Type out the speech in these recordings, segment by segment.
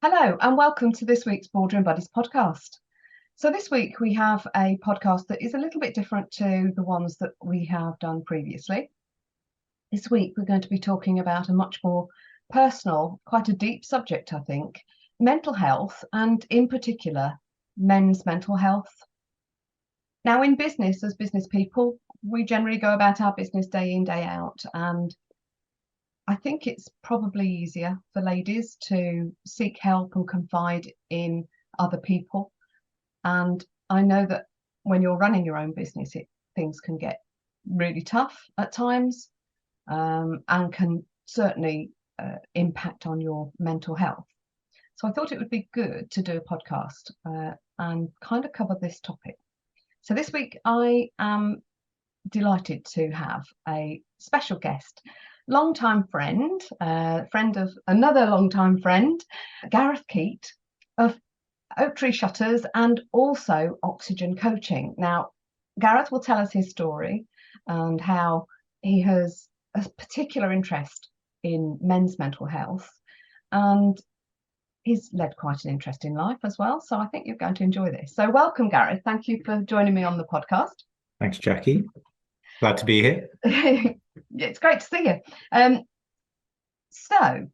Hello, and welcome to this week's Boardroom Buddies podcast. So, this week we have a podcast that is a little bit different to the ones that we have done previously. This week we're going to be talking about a much more personal, quite a deep subject, I think, mental health, and in particular, men's mental health. Now, in business, as business people, we generally go about our business day in, day out, and I think it's probably easier for ladies to seek help and confide in other people. And I know that when you're running your own business, things can get really tough at times, and can certainly impact on your mental health. So I thought it would be good to do a podcast and kind of cover this topic. So this week I am delighted to have a special guest, long-time friend, friend of another long-time friend, Gareth Keat of Oak Tree Shutters and also Oxygen Coaching. Now, Gareth will tell us his story and how he has a particular interest in men's mental health, and he's led quite an interesting life as well. So I think you're going to enjoy this. So welcome, Gareth. Thank you for joining me on the podcast. Thanks, Jackie. Glad to be here. It's great to see you. So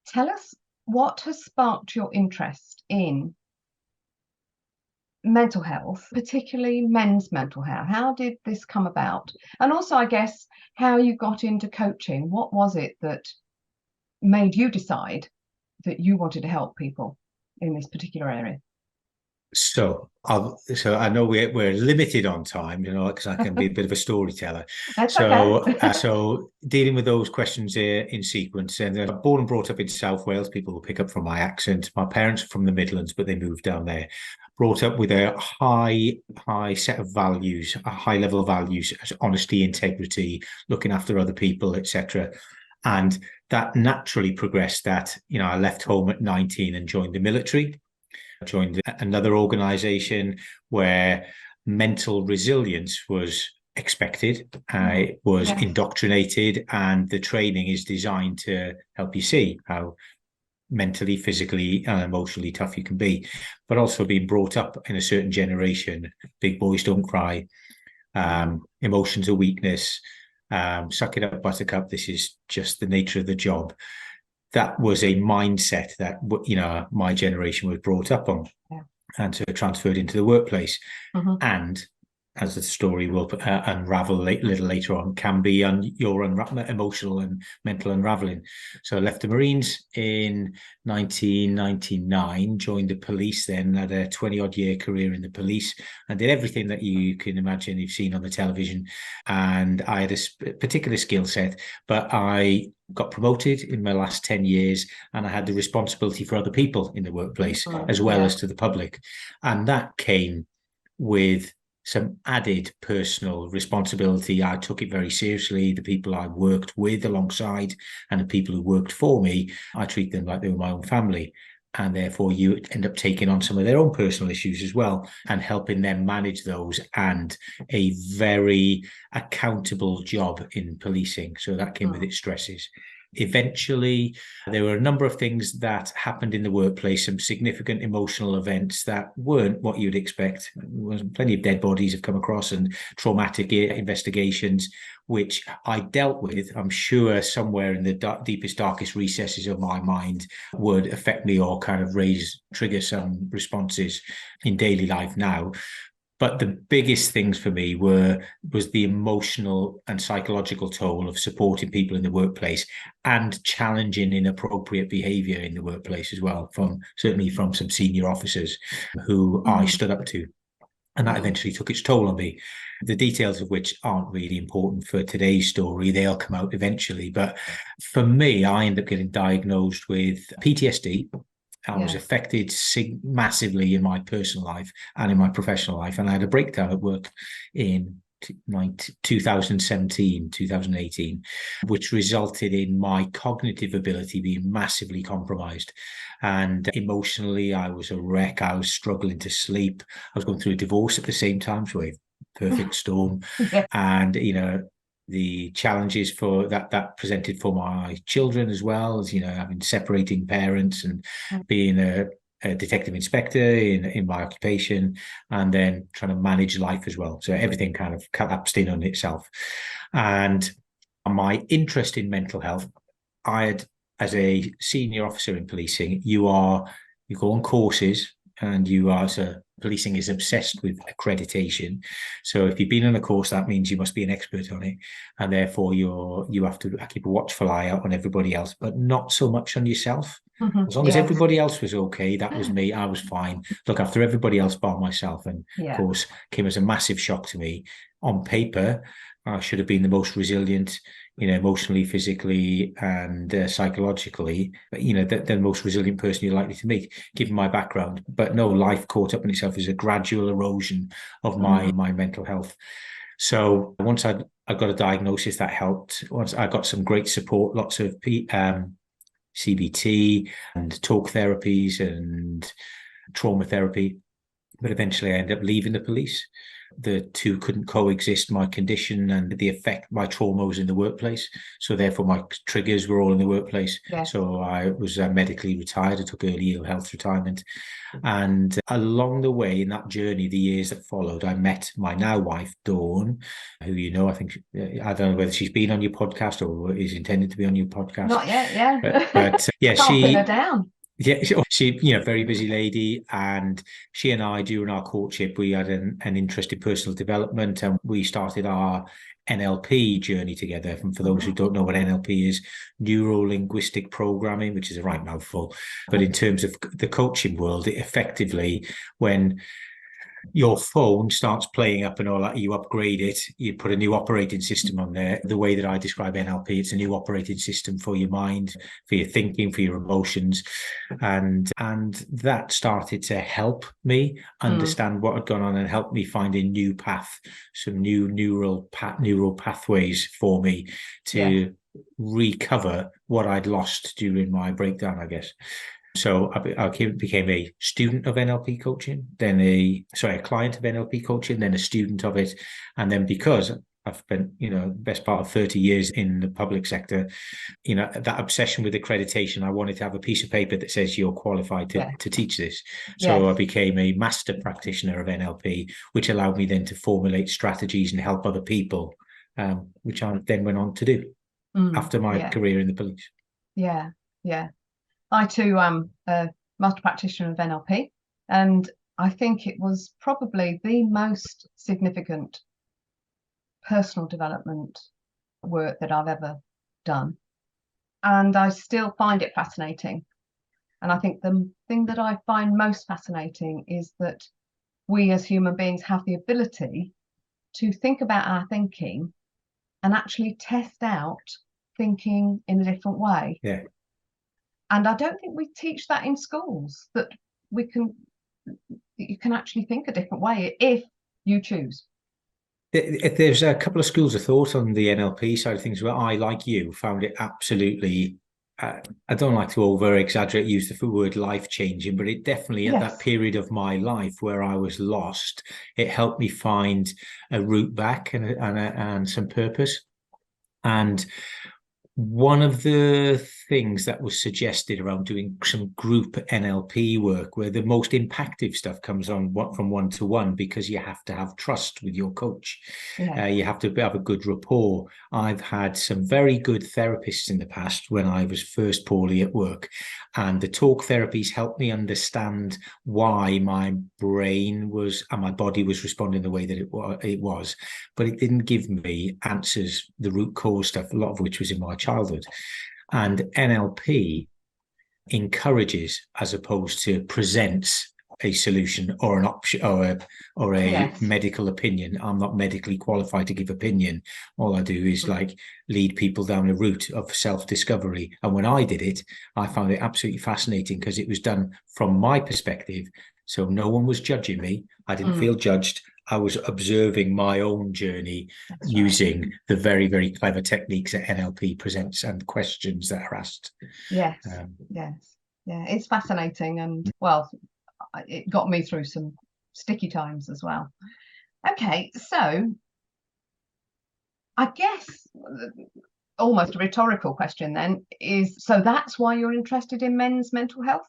tell us what has sparked your interest in mental health, particularly men's mental health. How did this come about? And also, I guess, how you got into coaching. What was it that made you decide that you wanted to help people in this particular area? So I know we're limited on time, because I can be a bit of a storyteller. That's So, okay. so dealing with those questions in sequence. And born and brought up in South Wales. People will pick up from my accent. My parents are from the Midlands, but they moved down there. Brought up with a high set of values, a high level of values, honesty, integrity, looking after other people, etc. And that naturally progressed. I left home at 19 and joined the military. Joined another organization where mental resilience was expected. It was indoctrinated, and the training is designed to help you see how mentally, physically, and emotionally tough you can be. But also being brought up in a certain generation, big boys don't cry, emotions are weakness, suck it up, buttercup, this is just the nature of the job. That was a mindset that, my generation was brought up on, and so transferred into the workplace. And as the story will unravel a little later on, can be your emotional and mental unraveling. So I left the Marines in 1999, joined the police, then had a 20-odd year career in the police, and did everything that you can imagine you've seen on the television. And I had a particular skill set, but I got promoted in my last 10 years, and I had the responsibility for other people in the workplace as well as to the public. And that came with some added personal responsibility. I took it very seriously. The people I worked with alongside and the people who worked for me, I treat them like they were my own family. And therefore you end up taking on some of their own personal issues as well and helping them manage those, and a very accountable job in policing. So that came with its stresses. Eventually, there were a number of things that happened in the workplace, some significant emotional events that weren't what you'd expect. Plenty of dead bodies have come across and traumatic investigations, which I dealt with. I'm sure somewhere in the deepest, darkest recesses of my mind would affect me or kind of trigger some responses in daily life now. But the biggest things for me was the emotional and psychological toll of supporting people in the workplace and challenging inappropriate behavior in the workplace as well, certainly from some senior officers who I stood up to. And that eventually took its toll on me, the details of which aren't really important for today's story. They'll come out eventually. But for me, I ended up getting diagnosed with PTSD. I was affected massively in my personal life and in my professional life. And I had a breakdown at work in 2017, 2018, which resulted in my cognitive ability being massively compromised. And emotionally, I was a wreck. I was struggling to sleep. I was going through a divorce at the same time, so a perfect storm. And, the challenges for that presented for my children, as well as, having separating parents and being a detective inspector in my occupation, and then trying to manage life as well. So everything kind of collapsed in on itself. And my interest in mental health, I had, as a senior officer in policing, you go on courses, and so policing is obsessed with accreditation. So if you've been on a course, that means you must be an expert on it, and therefore you have to keep a watchful eye out on everybody else, but not so much on yourself. As long as everybody else was okay, that was me. I was fine. Look after everybody else bar myself. And of course, came as a massive shock to me. On paper, I should have been the most resilient, emotionally, physically, and psychologically, the most resilient person you're likely to meet, given my background. But no, life caught up in itself as a gradual erosion of my mental health. So once I got a diagnosis, that helped. Once I got some great support, lots of CBT and talk therapies and trauma therapy. But eventually I ended up leaving the police. The two couldn't coexist, my condition and the effect my trauma was in the workplace. So therefore my triggers were all in the workplace. So I was medically retired. I took early ill health retirement. And along the way in that journey, the years that followed, I met my now wife, Dawn, who, I think, I don't know whether she's been on your podcast or is intended to be on your podcast. Not yet, yeah. But yeah, can't pin her down. Yeah, she, very busy lady, and she and I, during our courtship, we had an interest in personal development, and we started our NLP journey together. And for those who don't know what NLP is, neuro-linguistic programming, which is a right mouthful. But in terms of the coaching world, it effectively, when your phone starts playing up and all that, you upgrade it, you put a new operating system on there. The way that I describe NLP, it's a new operating system for your mind, for your thinking, for your emotions. And that started to help me understand what had gone on and help me find a new path, some new neural pathways for me to recover what I'd lost during my breakdown, I guess. So I became a student of NLP coaching, then a client of NLP coaching, then a student of it. And then because I've spent, best part of 30 years in the public sector, that obsession with accreditation, I wanted to have a piece of paper that says you're qualified to teach this. So I became a master practitioner of NLP, which allowed me then to formulate strategies and help other people, which I then went on to do after my career in the police. Yeah. I too am a master practitioner of NLP, and I think it was probably the most significant personal development work that I've ever done. And I still find it fascinating. And I think the thing that I find most fascinating is that we as human beings have the ability to think about our thinking and actually test out thinking in a different way. Yeah. And I don't think we teach that in schools, that you can actually think a different way if you choose. There's a couple of schools of thought on the NLP side of things where I, like you, found it absolutely, I don't like to over exaggerate, use the word life changing, but it definitely at that period of my life where I was lost, it helped me find a route back and some purpose. And one of the things that was suggested around doing some group NLP work, where the most impactful stuff comes on from one-to-one, because you have to have trust with your coach. You have to have a good rapport. I've had some very good therapists in the past when I was first poorly at work, and the talk therapies helped me understand why my brain was and my body was responding the way that it was, but it didn't give me answers, the root cause stuff, a lot of which was in my childhood. And NLP encourages, as opposed to presents, a solution or an option or a medical opinion. I'm not medically qualified to give opinion. All I do is lead people down a route of self-discovery. And when I did it, I found it absolutely fascinating because it was done from my perspective. So no one was judging me. I didn't feel judged. I was observing my own journey using the very, very clever techniques that NLP presents and questions that are asked. Yeah, it's fascinating. And well, it got me through some sticky times as well. Okay, so I guess almost a rhetorical question then is, so that's why you're interested in men's mental health?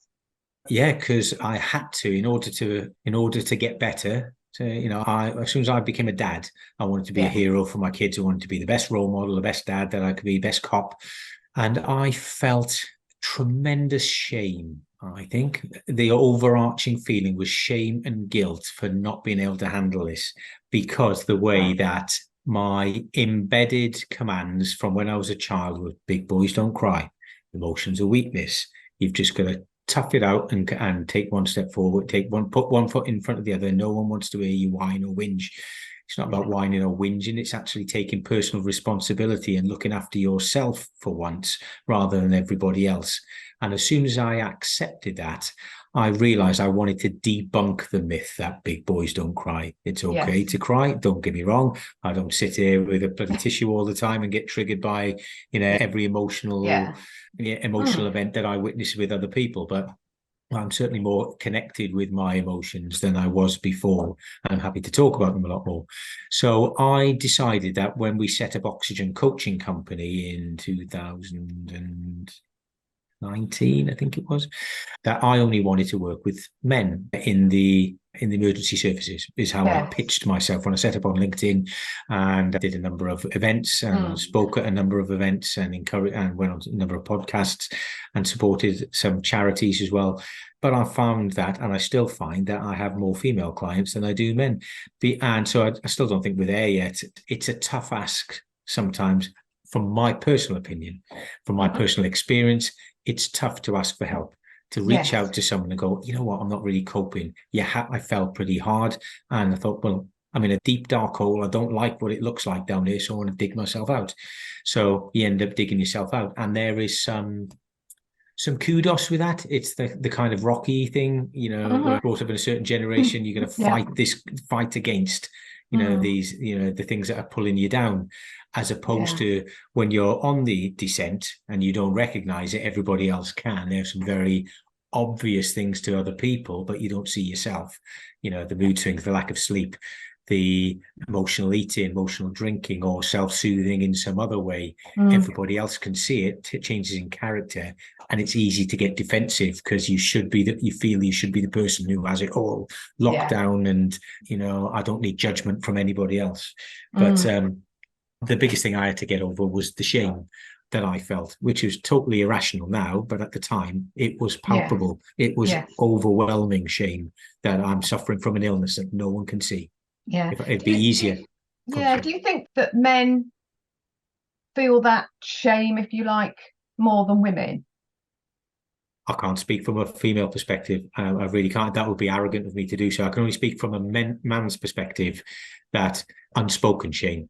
Yeah, because I had to in order to get better. So, I as soon as I became a dad, I wanted to be a Yeah, hero for my kids. I wanted to be the best role model, the best dad that I could be, best cop. And I felt tremendous shame. I think the overarching feeling was shame and guilt for not being able to handle this, because the way right. that my embedded commands from when I was a child were big boys don't cry, emotions are weakness. You've just got to tough it out and take one step forward, put one foot in front of the other. No one wants to hear you whine or whinge. It's not about Yeah, whining or whinging. It's actually taking personal responsibility and looking after yourself for once rather than everybody else. And as soon as I accepted that, I realized I wanted to debunk the myth that big boys don't cry. It's okay yes, to cry. Don't get me wrong. I don't sit here with a bloody tissue all the time and get triggered by, yeah, every emotional, yeah. emotional Mm, event that I witness with other people. But I'm certainly more connected with my emotions than I was before, and I'm happy to talk about them a lot more. So I decided that when we set up Oxygen Coaching Company in 2019, I think it was, that I only wanted to work with men in the emergency services, is how I yes. pitched myself when I set up on LinkedIn. And I did a number of events and Mm, spoke at a number of events and encouraged and went on a number of podcasts and supported some charities as well. But I found that, and I still find that I have more female clients than I do men. And so I still don't think we're there yet. It's a tough ask sometimes, from my personal opinion, from my mhm. personal experience. It's tough to ask for help, to reach Yes. out to someone and go, you know what, I'm not really coping. Yeah, I felt pretty hard. And I thought, well, I'm in a deep, dark hole. I don't like what it looks like down there. So I want to dig myself out. So you end up digging yourself out. And there is some kudos with that. It's the kind of Rocky thing, Mhm. we're brought up in a certain generation. You're going to Yeah. fight against, Mm, the things that are pulling you down, as opposed yeah. to when you're on the descent and you don't recognize it, everybody else can. There's some very obvious things to other people, but you don't see yourself. The mood swings, the lack of sleep, the emotional eating, emotional drinking, or self-soothing in some other way. Mm, Everybody else can see it. Changes in character, and it's easy to get defensive because you feel you should be the person who has it all locked yeah. down, and I don't need judgment from anybody else. But Mm, the biggest thing I had to get over was the shame that I felt, which is totally irrational now, but at the time it was yes. palpable. It was Yes. overwhelming shame that I'm suffering from an illness that no one can see. Yeah. If it'd Do be you, easier. yeah, do you think that men feel that shame, if you like, more than women? I can't speak from a female perspective. I really can't. That would be arrogant of me to do so. I can only speak from a man's perspective. That unspoken shame.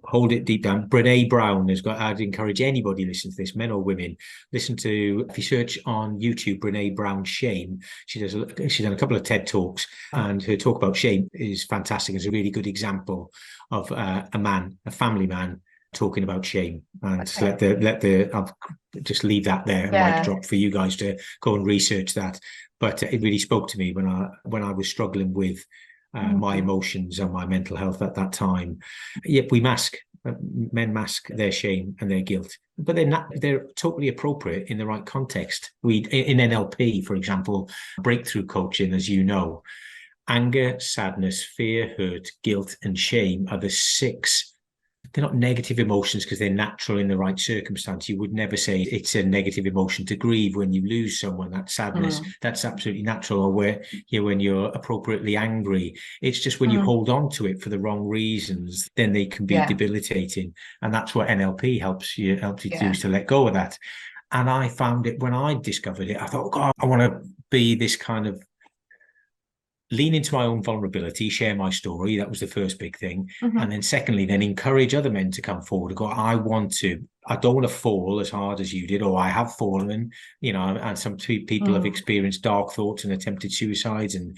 Hold it deep down. Brene Brown has got. I'd encourage anybody listen to this, men or women. Listen to, if you search on YouTube, Brene Brown shame. She's done a couple of TED talks, and her talk about shame is fantastic. It's a really good example of a family man talking about shame. And just Okay. I'll just leave that there, a mic Yeah. drop for you guys to go and research that. But it really spoke to me when I was struggling with my Mm, emotions and my mental health at that time. Yep, men mask their shame and their guilt, but they're totally appropriate in the right context. We in NLP, for example, breakthrough coaching, as you know, anger, sadness, fear, hurt, guilt, and shame are the six. They're not negative emotions because they're natural in the right circumstance. You would never say it's a negative emotion to grieve when you lose someone. That's sadness. mm, That's absolutely natural. Or when you're appropriately angry. It's just when you mm, hold on to it for the wrong reasons, then they can be yeah. debilitating. And that's what NLP helps you to do, Yeah. is to let go of that. And I found it when I discovered it. I thought, God, I want to be this kind of lean into my own vulnerability, share my story. That was the first big thing. Hmm. And then secondly, then encourage other men to come forward and go, I don't want to fall as hard as you did, or I have fallen, and some people have Mm, experienced dark thoughts and attempted suicides, and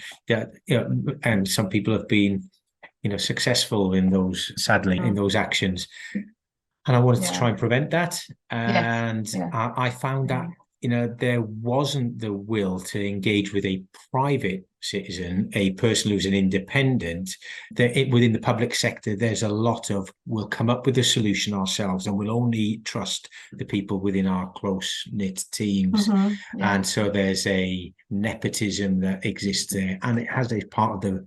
and some people have been, successful in those, sadly, in mm, those actions. And I wanted to try yeah. and prevent that. Yes. And Yeah. I found that Mm, there wasn't the will to engage with a private citizen, a person who's an independent. Within the public sector, there's a lot of, we'll come up with a solution ourselves and we'll only trust the people within our close-knit teams. Yeah. And so there's a nepotism that exists there. And it has a part of the,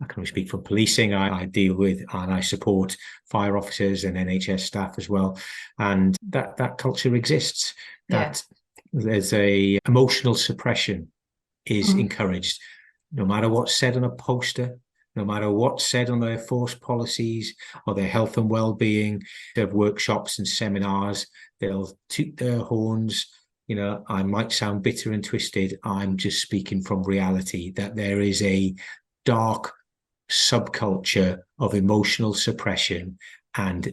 I can only speak for policing. I deal with and I support fire officers and NHS staff as well. And that culture exists. That there's a emotional suppression is encouraged, no matter what's said on a poster, no matter what's said on their force policies or their health and well-being. They have workshops and seminars. They'll toot their horns. I might sound bitter and twisted. I'm just speaking from reality, that there is a dark subculture of emotional suppression. And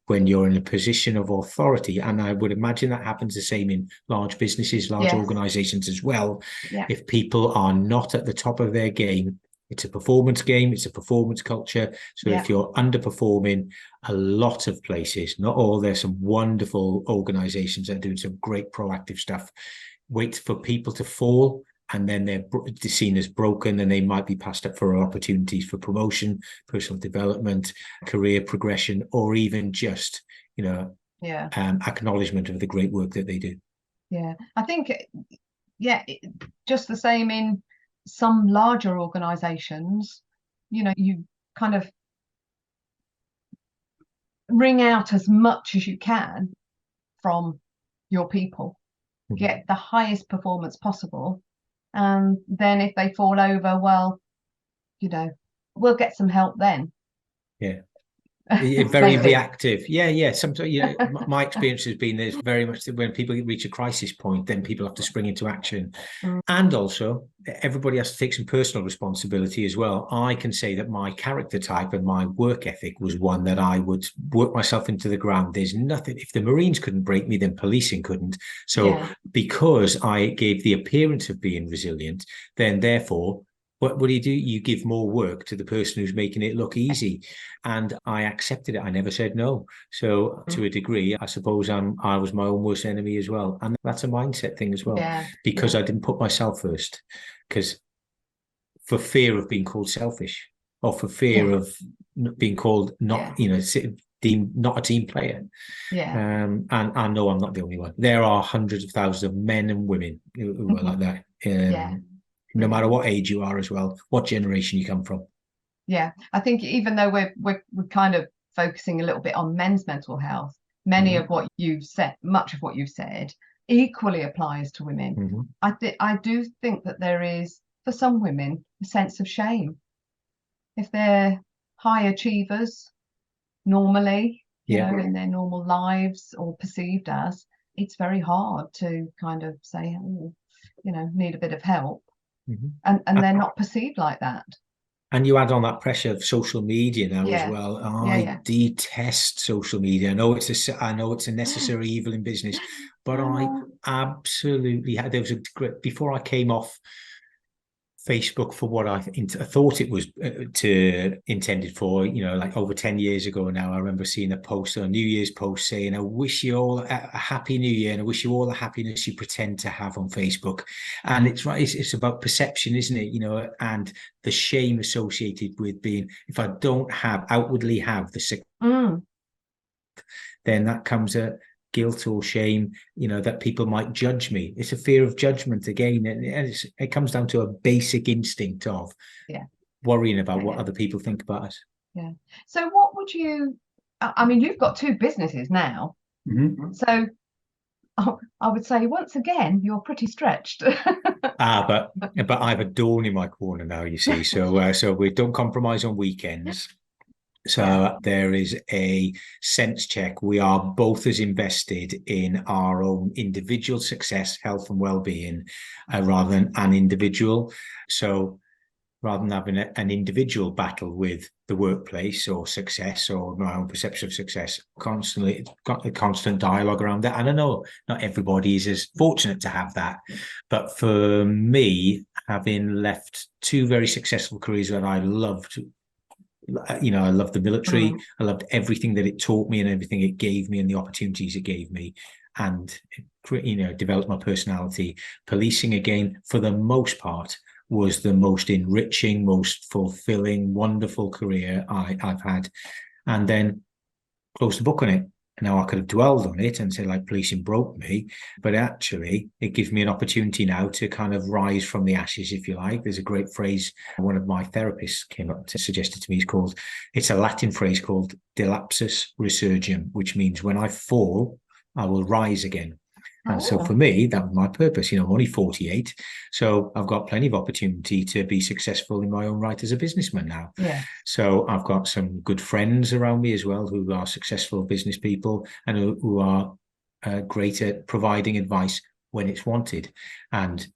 when you're in a position of authority, and I would imagine that happens the same in large businesses, large organizations as well. If people are not at the top of their game, it's a performance game, it's a performance culture. So if you're underperforming, a lot of places, not all, there's some wonderful organizations that are doing some great proactive stuff, wait for people to fall, and then they're seen as broken, and they might be passed up for opportunities for promotion, personal development, career progression, or even just, acknowledgement of the great work that they do. Yeah, I think, just the same in some larger organizations, you kind of wring out as much as you can from your people, get the highest performance possible. And then if they fall over, well, we'll get some help then. Very reactive. Sometimes, my experience has been there's very much that when people reach a crisis point, then people have to spring into action. And also everybody has to take some personal responsibility as well. I can say that my character type and my work ethic was one that I would work myself into the ground. There's nothing, if the Marines couldn't break me, then policing couldn't. So because I gave the appearance of being resilient, then therefore, what do? You give more work to the person who's making it look easy. And I accepted it. I never said no. So to a degree, I suppose I was my own worst enemy as well. And that's a mindset thing as well, because I didn't put myself first, because for fear of being called selfish, or for fear of being called not a team player. And I know I'm not the only one. There are hundreds of thousands of men and women who are like that. No matter what age you are as well, what generation you come from. I think even though we're kind of focusing a little bit on men's mental health, many of what you've said, much of what you've said, equally applies to women. I do think that there is, for some women, a sense of shame. If they're high achievers normally, in their normal lives, or perceived as, it's very hard to kind of say, need a bit of help. And they're not perceived like that. And you add on that pressure of social media now as well. I detest social media. I know it's a necessary evil in business, but I absolutely had. There was before I came off Facebook for what I thought it was intended for, like over 10 years ago now. I remember seeing a post, a New Year's post saying, I wish you all a happy New Year, and I wish you all the happiness you pretend to have on Facebook. And it's right, it's about perception, isn't it? And the shame associated with being, if I don't outwardly have the sick, then that comes a guilt or shame, that people might judge me. It's a fear of judgment again, and it comes down to a basic instinct of worrying about what other people think about us. So what would you, I mean, you've got two businesses now, so I would say once again you're pretty stretched. But I have a dawn in my corner now, you see, so we don't compromise on weekends. So there is a sense check. We are both as invested in our own individual success, health and well-being, rather than an individual. So rather than having an individual battle with the workplace or success or my own perception of success, constantly got a constant dialogue around that. And I know not everybody is as fortunate to have that. But for me, having left two very successful careers that I loved, I loved the military. I loved everything that it taught me and everything it gave me and the opportunities it gave me. and, develop my personality. Policing, again, for the most part, was the most enriching, most fulfilling, wonderful career I've had. And then close the book on it. Now, I could have dwelled on it and said, like, policing broke me, but actually it gives me an opportunity now to kind of rise from the ashes, if you like. There's a great phrase one of my therapists came up to suggested to me. It's a Latin phrase called delapsus resurgam, which means when I fall, I will rise again. And so for me, that was my purpose. I'm only 48, so I've got plenty of opportunity to be successful in my own right as a businessman now. Yeah. So I've got some good friends around me as well who are successful business people and who are great at providing advice when it's wanted. And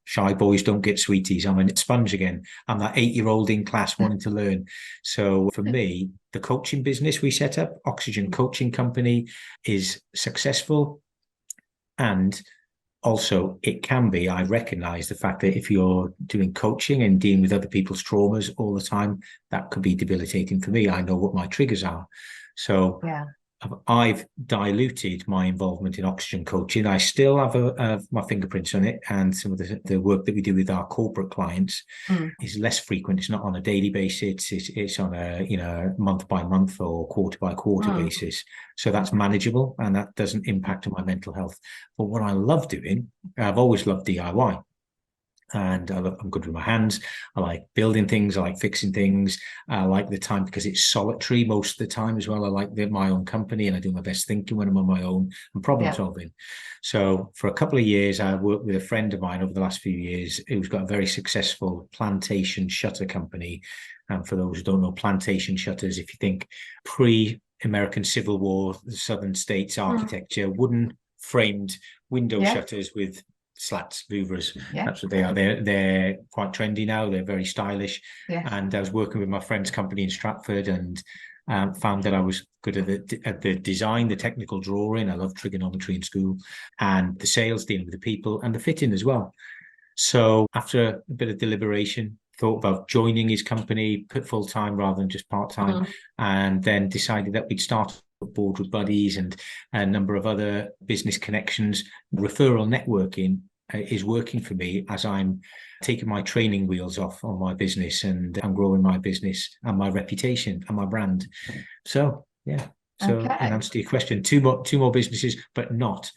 shy boys don't get sweeties. I'm a sponge again. I'm that 8-year-old in class wanting to learn. So for me, the coaching business we set up, Oxygen Coaching Company, is successful. And also, it can be, I recognize the fact that if you're doing coaching and dealing with other people's traumas all the time, that could be debilitating for me. I know what my triggers are. So I've diluted my involvement in Oxygen Coaching. I still have my fingerprints on it, and some of the work that we do with our corporate clients is less frequent. It's not on a daily basis. It's on a month by month or quarter by quarter basis. So that's manageable, and that doesn't impact on my mental health. But what I love doing, I've always loved DIY. And I'm good with my hands. I like building things. I like fixing things. I like the time because it's solitary most of the time as well. I like my own company, and I do my best thinking when I'm on my own and problem solving. So for a couple of years, I worked with a friend of mine over the last few years who's got a very successful plantation shutter company. And for those who don't know, plantation shutters, if you think pre-American Civil War, the southern states architecture, wooden framed window shutters with slats, louvers. That's what they are. They're quite trendy now. They're very stylish. And I was working with my friend's company in Stratford, and found that I was good at the design, the technical drawing. I loved trigonometry in school, and the sales, dealing with the people, and the fitting as well. So after a bit of deliberation, thought about joining his company, put full time rather than just part time, and then decided that we'd start a board with buddies and a number of other business connections. Referral networking is working for me as I'm taking my training wheels off on my business, and I'm growing my business and my reputation and my brand. So So in answer to your question, two more businesses, but not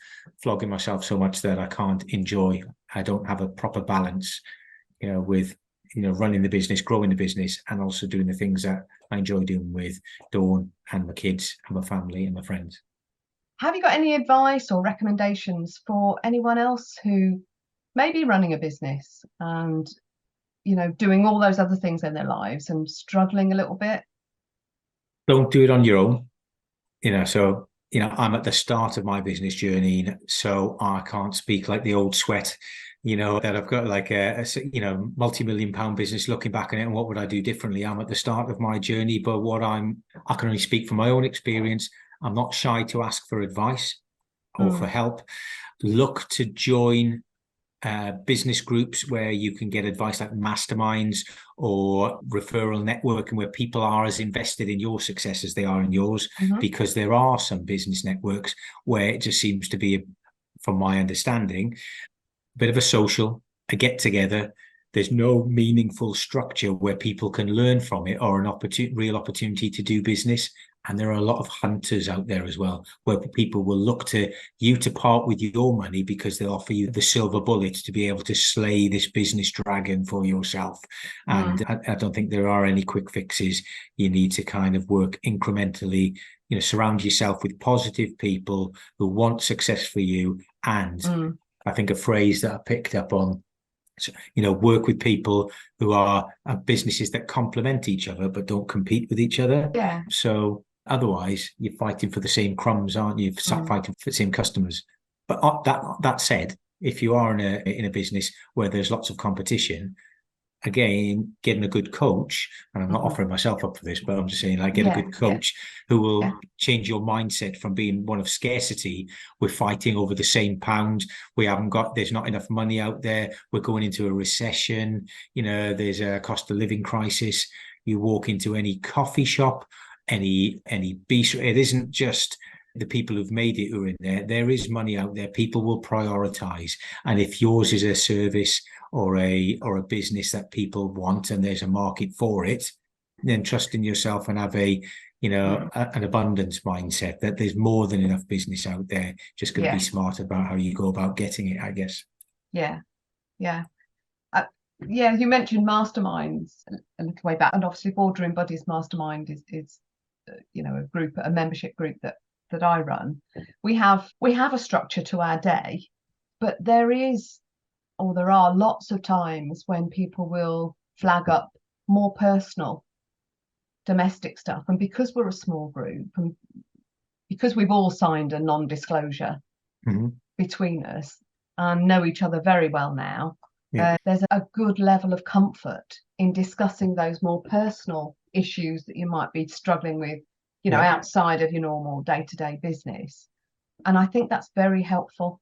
flogging myself so much that I can't enjoy. I don't have a proper balance, with running the business, growing the business, and also doing the things that I enjoy doing with Dawn and my kids and my family and my friends. Have you got any advice or recommendations for anyone else who may be running a business and, doing all those other things in their lives and struggling a little bit? Don't do it on your own. I'm at the start of my business journey, so I can't speak like the old sweat, that I've got like a multi-million pound business looking back on it and what would I do differently. I'm at the start of my journey, but I can only speak from my own experience. I'm not shy to ask for advice or for help. Look to join business groups where you can get advice, like masterminds or referral networking, where people are as invested in your success as they are in yours, because there are some business networks where it just seems to be, from my understanding, a bit of a social, a get together. There's no meaningful structure where people can learn from it or an real opportunity to do business. And there are a lot of hunters out there as well, where people will look to you to part with your money because they'll offer you the silver bullet to be able to slay this business dragon for yourself. And I don't think there are any quick fixes. You need to kind of work incrementally, surround yourself with positive people who want success for you. And I think a phrase that I picked up on, work with people who are businesses that complement each other but don't compete with each other. So otherwise, you're fighting for the same crumbs, aren't you? Fighting for the same customers. But that said, if you are in a business where there's lots of competition, again, getting a good coach, and I'm not offering myself up for this, but I'm just saying, get a good coach who will change your mindset from being one of scarcity. We're fighting over the same pound. There's not enough money out there. We're going into a recession. There's a cost of living crisis. You walk into any coffee shop, any bistro, it isn't just the people who've made it who are in there, there is money out there. People will prioritize. And if yours is a service or a business that people want and there's a market for it, then trust in yourself and have an abundance mindset that there's more than enough business out there. Just got to be smart about how you go about getting it, I guess. Yeah. You mentioned masterminds a little way back, and obviously Boardroom Buddies Mastermind is a membership group that I run. We have a structure to our day, but there are lots of times when people will flag up more personal domestic stuff, and because we're a small group and because we've all signed a non-disclosure between us and know each other very well now, there's a good level of comfort in discussing those more personal issues that you might be struggling with, outside of your normal day-to-day business. And I think that's very helpful.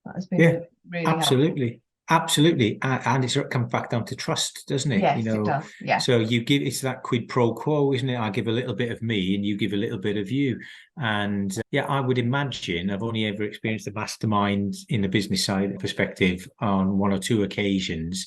That has been really absolutely helpful. Absolutely. And it comes back down to trust, doesn't it? Yes, it does. Yeah. So it's that quid pro quo, isn't it? I give a little bit of me and you give a little bit of you. And I would imagine I've only ever experienced a mastermind in the business side perspective on one or two occasions.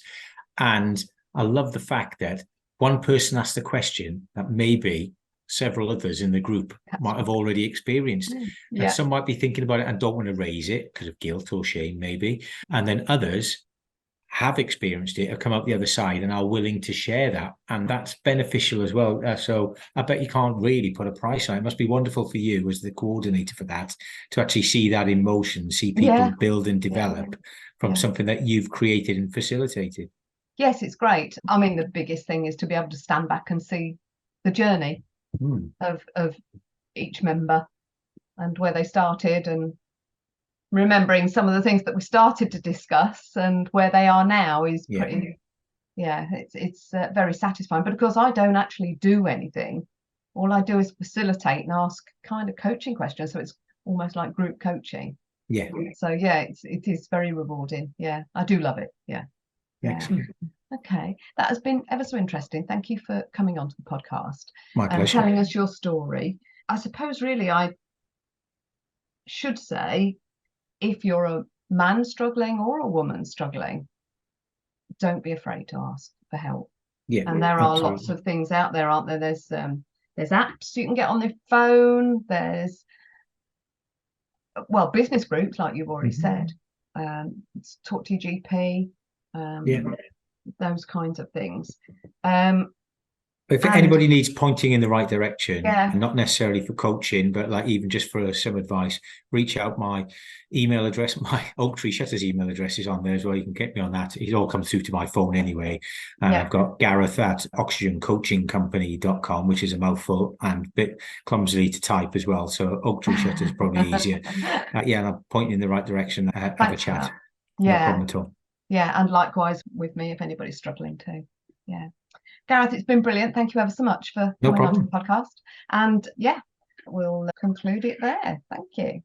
And I love the fact that one person asked a question that maybe several others in the group might have already experienced. And some might be thinking about it and don't want to raise it because of guilt or shame, maybe. And then others have experienced it, have come out the other side and are willing to share that. And that's beneficial as well. So I bet you can't really put a price on it. It must be wonderful for you as the coordinator for that, to actually see that in motion, see people build and develop from something that you've created and facilitated. Yes, it's great. I mean, the biggest thing is to be able to stand back and see the journey of each member and where they started, and remembering some of the things that we started to discuss and where they are now is pretty it's very satisfying. But of course I don't actually do anything. All I do is facilitate and ask kind of coaching questions, so it's almost like group coaching. So it is very rewarding. I do love it. Excellent. Okay, that has been ever so interesting. Thank you for coming onto the podcast and telling us your story. I suppose really I should say, if you're a man struggling or a woman struggling, don't be afraid to ask for help. And there are lots of things out there, aren't there? There's apps you can get on the phone. There's business groups, like you've already said. Talk to your GP. Those kinds of things. If anybody needs pointing in the right direction, and not necessarily for coaching, but like even just for some advice, reach out. My email address, my Oaktree Shutters email address is on there as well. You can get me on that. It all comes through to my phone anyway. I've got Gareth at oxygencoachingcompany.com, which is a mouthful and a bit clumsily to type as well. So Oaktree Shutters is probably easier. And I'm pointing in the right direction. Have a chat. No problem at all. And likewise with me if anybody's struggling too. Gareth, it's been brilliant. Thank you ever so much for coming on to the podcast. And we'll conclude it there. Thank you.